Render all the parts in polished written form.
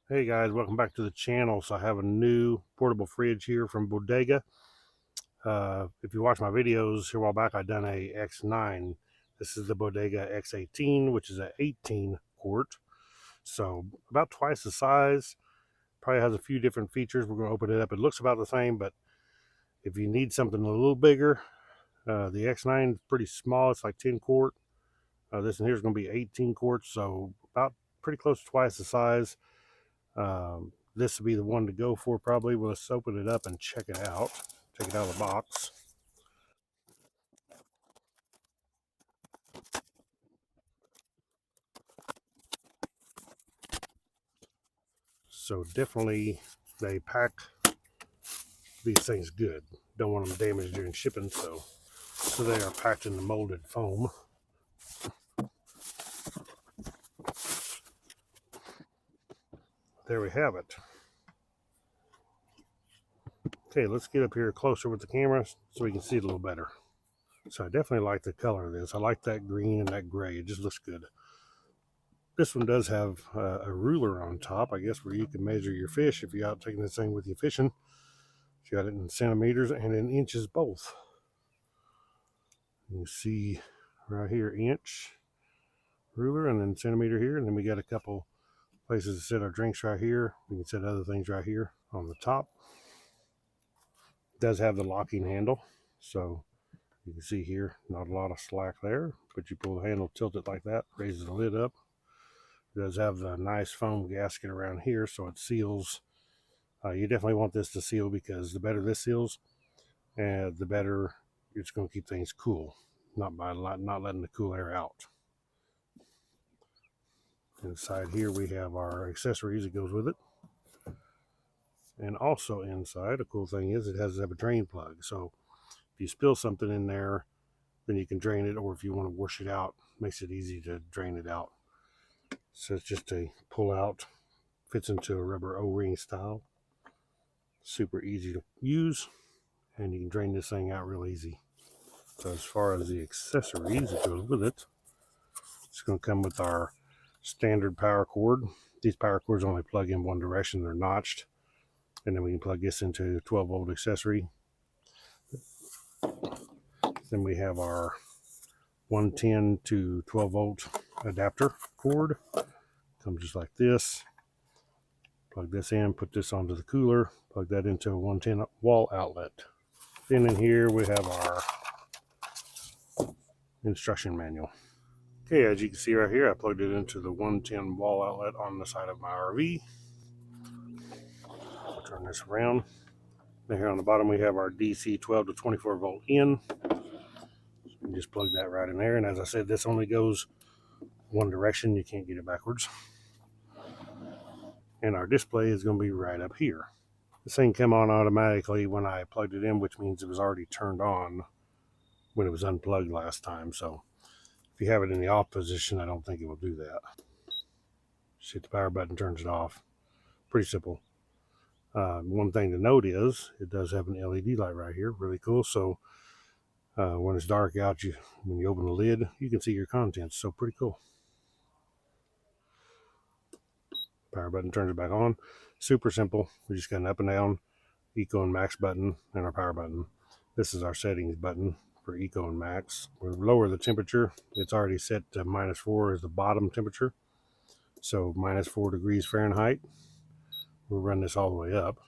Hey guys, welcome back to the channel. So I have a new portable fridge here from Bodega. If you watch my videos here a while back, I done a X9. This is the Bodega X18, which is an 18 quart. So about twice the size. Probably has a few different features. We're going to open it up. It looks about the same, but if you need something a little bigger, the X9 is pretty small. It's like 10 quart. This one here is going to be 18 quarts, so about pretty close to twice the size. This would be the one to go for probably. Well, let's open it up and check it out. Take it out of the box. So definitely they pack these things good. Don't want them damaged during shipping, so they are packed in the molded foam. There we have it. Okay, let's get up here closer with the camera so we can see it a little better. So I definitely like the color of this. I like that green and that gray. It just looks good. This one does have a ruler on top, I guess, where you can measure your fish if you're out taking this thing with you fishing. You got it in centimeters and in inches both. You can see right here, inch ruler, and then centimeter here, and then we got a couple places to set our drinks right here. We can set other things right here on the top. It does have the locking handle, so you can see here, not a lot of slack there, but you pull the handle, tilt it like that, raises the lid up. It does have the nice foam gasket around here, so it seals. You definitely want this to seal, because the better this seals, the better it's going to keep things cool, not letting the cool air out. Inside here we have our accessories that goes with it. And also inside, a cool thing is it has to have a drain plug. So if you spill something in there, then you can drain it, or if you want to wash it out, it makes it easy to drain it out. So it's just a pull out, fits into a rubber O-ring style. Super easy to use, and you can drain this thing out real easy. So as far as the accessories that goes with it, it's going to come with our standard power cord. These power cords only plug in one direction, they're notched. And then we can plug this into a 12-volt accessory. Then we have our 110 to 12-volt adapter cord. Comes just like this. Plug this in, put this onto the cooler, plug that into a 110 wall outlet. Then in here we have our instruction manual. Okay, as you can see right here, I plugged it into the 110 wall outlet on the side of my RV. I'll turn this around. Then here on the bottom we have our DC 12 to 24 volt in. You just plug that right in there, and as I said, this only goes one direction. You can't get it backwards. And our display is going to be right up here. This thing came on automatically when I plugged it in, which means it was already turned on when it was unplugged last time. So if you have it in the off position, I don't think it will do that. Just hit the power button, turns it off. Pretty simple. One thing to note is it does have an LED light right here. Really cool. So when it's dark out, when you open the lid, you can see your contents. So pretty cool. Power button turns it back on. Super simple. We just got an up and down, eco and max button, and our power button. This is our settings button for eco and max. We'll lower the temperature. It's already set to -4 as the bottom temperature. So -4 degrees Fahrenheit. We'll run this all the way up.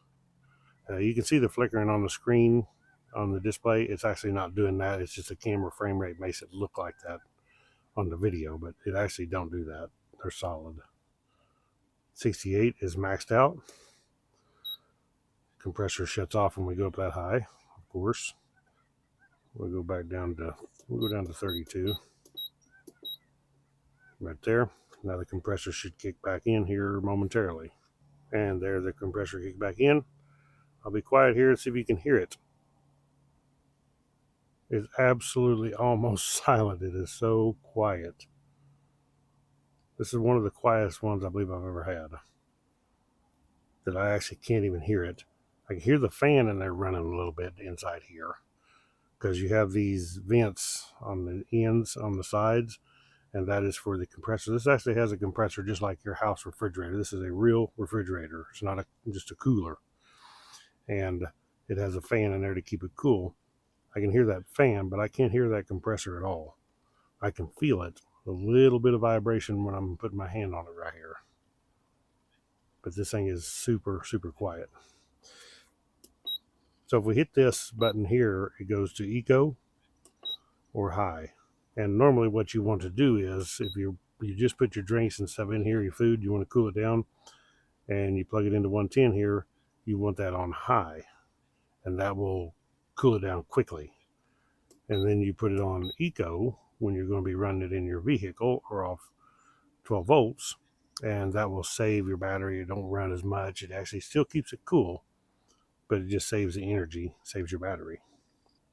You can see the flickering on the screen on the display. It's actually not doing that. It's just the camera frame rate makes it look like that on the video, but it actually don't do that. They're solid. 68 is maxed out. Compressor shuts off when we go up that high, of course. We'll go down to 32. Right there. Now the compressor should kick back in here momentarily. And there the compressor kicked back in. I'll be quiet here and see if you can hear it. It's absolutely almost silent. It is so quiet. This is one of the quietest ones I believe I've ever had. That I actually can't even hear it. I can hear the fan in there running a little bit inside here, because you have these vents on the ends, on the sides, and that is for the compressor. This actually has a compressor just like your house refrigerator. This is a real refrigerator. It's not just a cooler. And it has a fan in there to keep it cool. I can hear that fan, but I can't hear that compressor at all. I can feel it, a little bit of vibration when I'm putting my hand on it right here. But this thing is super, super quiet. So if we hit this button here, it goes to eco or high. And normally what you want to do is, if you just put your drinks and stuff in here, your food, you want to cool it down, and you plug it into 110 here, you want that on high, and that will cool it down quickly. And then you put it on eco when you're going to be running it in your vehicle or off 12 volts, and that will save your battery. It don't run as much. It actually still keeps it cool, but it just saves the energy, saves your battery.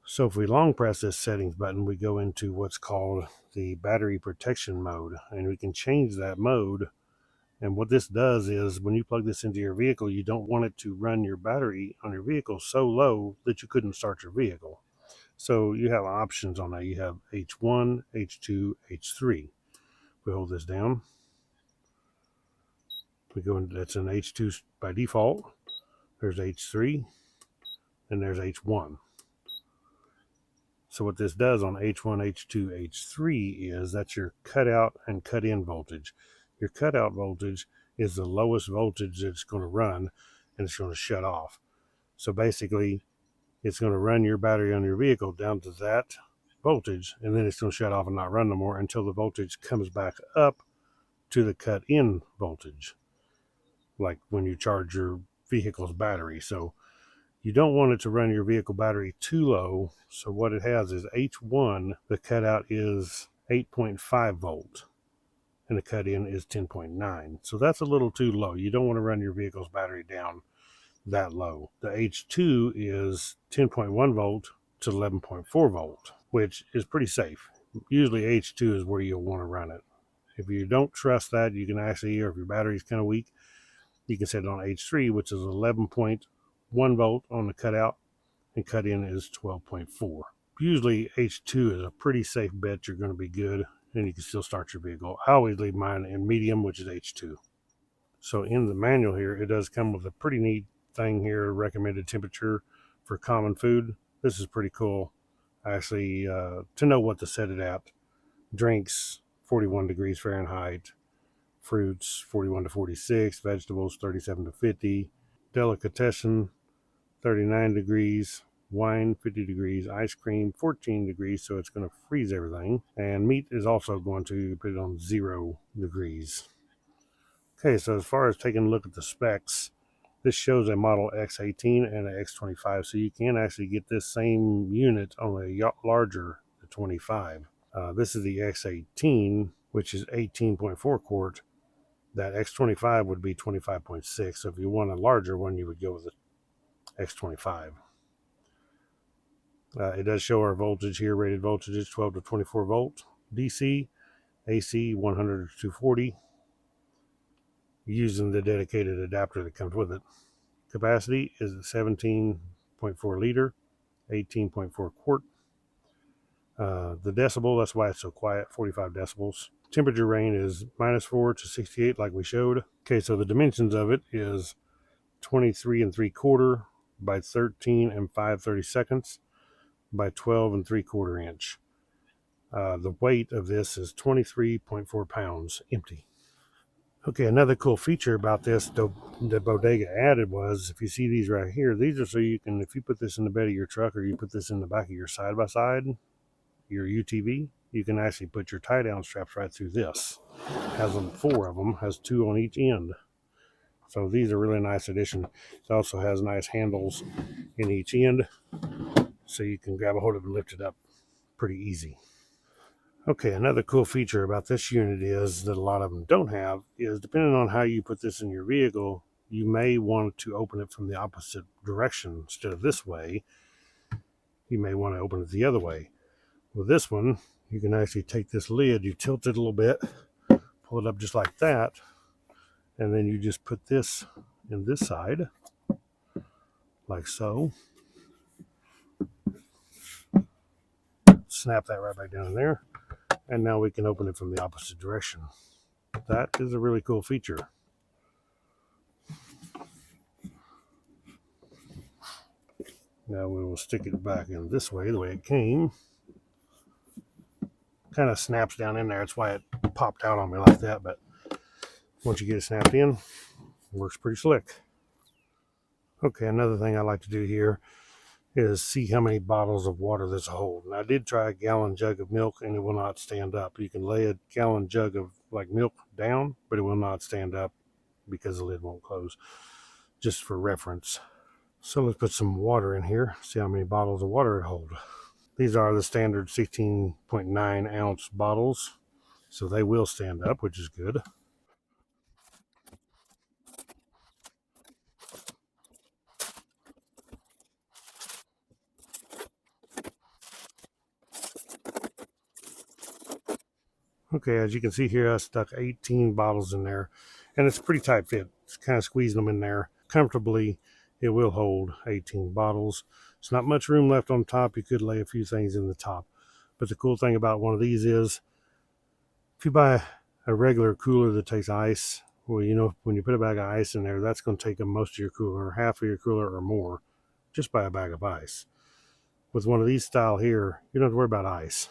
So if we long press this settings button, we go into what's called the battery protection mode, and we can change that mode. And what this does is, when you plug this into your vehicle, you don't want it to run your battery on your vehicle so low that you couldn't start your vehicle. So you have options on that. You have H1, H2, H3. We hold this down. We go into, that's an H2 by default. There's H3, and there's H1. So what this does on H1, H2, H3 is that's your cutout and cut in voltage. Your cutout voltage is the lowest voltage that it's going to run, and it's going to shut off. So basically, it's going to run your battery on your vehicle down to that voltage, and then it's going to shut off and not run no more until the voltage comes back up to the cut in voltage, like when you charge your vehicle's battery. So you don't want it to run your vehicle battery too low. So what it has is H1, the cutout is 8.5 volt, and the cut in is 10.9. So that's a little too low. You don't want to run your vehicle's battery down that low. The H2 is 10.1 volt to 11.4 volt, which is pretty safe. Usually H2 is where you'll want to run it. If you don't trust that, you can actually, or if your battery's kind of weak, you can set it on H3, which is 11.1 volt on the cutout, and cut in is 12.4. Usually H2 is a pretty safe bet. You're going to be good, and you can still start your vehicle. I always leave mine in medium, which is H2. So in the manual here, it does come with a pretty neat thing here, recommended temperature for common food. This is pretty cool, actually, to know what to set it at. Drinks, 41 degrees Fahrenheit. Fruits, 41 to 46. Vegetables, 37 to 50. Delicatessen, 39 degrees. Wine, 50 degrees. Ice cream, 14 degrees, so it's going to freeze everything. And meat is also going to put it on 0 degrees. Okay, so as far as taking a look at the specs, this shows a model X18 and an X25, so you can actually get this same unit on a larger 25. This is the X18, which is 18.4 quart. That X25 would be 25.6. So if you want a larger one, you would go with the X25. It does show our voltage here. Rated voltage is 12 to 24 volt. DC, AC 100 to 240. Using the dedicated adapter that comes with it. Capacity is 17.4 liter, 18.4 quart. The decibel, that's why it's so quiet, 45 decibels. Temperature range is -4 to 68 like we showed. Okay, so the dimensions of it is 23 3/4 by 13 5/32 by 12 3/4 inch. The weight of this is 23.4 pounds empty. Okay, another cool feature about this that Bodega added was, if you see these right here, these are so you can, if you put this in the bed of your truck or you put this in the back of your side-by-side, your UTV, you can actually put your tie-down straps right through this. Has 4 of them, has 2 on each end. So these are really nice addition. It also has nice handles in each end, so you can grab a hold of it and lift it up pretty easy. Okay, another cool feature about this unit is that a lot of them don't have is, depending on how you put this in your vehicle, you may want to open it from the opposite direction. Instead of this way, you may want to open it the other way. With this one, you can actually take this lid, you tilt it a little bit, pull it up just like that, and then you just put this in this side, like so. Snap that right back down in there. and now we can open it from the opposite direction. That is a really cool feature. Now we will stick it back in this way, the way it came. Kind of snaps down in there. That's why it popped out on me like that. But once you get it snapped in, it works pretty slick. Okay, another thing I like to do here is see how many bottles of water this will hold. And I did try a gallon jug of milk and it will not stand up. You can lay a gallon jug of like milk down, but it will not stand up because the lid won't close. Just for reference. So let's put some water in here, see how many bottles of water it holds. These are the standard 16.9 ounce bottles, so they will stand up, which is good. Okay, as you can see here, I stuck 18 bottles in there, and it's a pretty tight fit. It's kind of squeezing them in there comfortably. It will hold 18 bottles. There's not much room left on top. You could lay a few things in the top. But the cool thing about one of these is, if you buy a regular cooler that takes ice, well, you know, when you put a bag of ice in there, that's going to take up most of your cooler, half of your cooler or more, just by a bag of ice. With one of these style here, you don't have to worry about ice.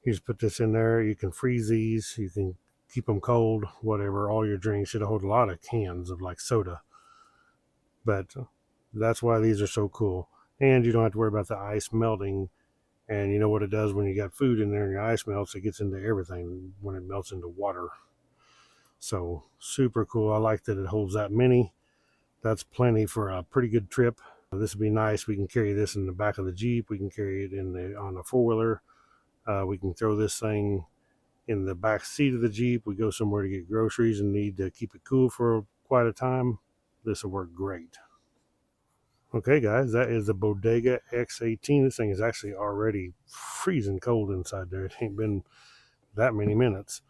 You just put this in there. You can freeze these. You can keep them cold, whatever. All your drinks should hold a lot of cans of like soda. But that's why these are so cool. And you don't have to worry about the ice melting. And you know what it does when you got food in there and your ice melts, it gets into everything when it melts into water. So super cool. I like that it holds that many. That's plenty for a pretty good trip. This would be nice. We can carry this in the back of the Jeep. We can carry it on a four-wheeler. We can throw this thing in the back seat of the Jeep. We go somewhere to get groceries and need to keep it cool for quite a time. This will work great. Okay, guys, that is the Bodega X18. This thing is actually already freezing cold inside there. It ain't been that many minutes.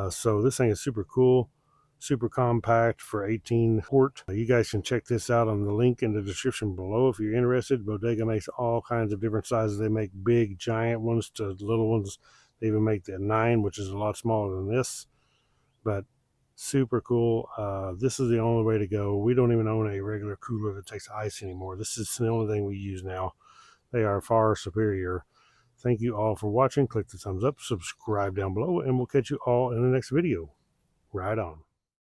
So this thing is super cool, super compact for 18 quart. You guys can check this out on the link in the description below if you're interested. Bodega makes all kinds of different sizes. They make big, giant ones to little ones. They even make the 9, which is a lot smaller than this. But super cool. This is the only way to go. We don't even own a regular cooler that takes ice anymore. This is the only thing we use now. They are far superior. Thank you all for watching. Click the thumbs up, subscribe down below, and we'll catch you all in the next video. Right on.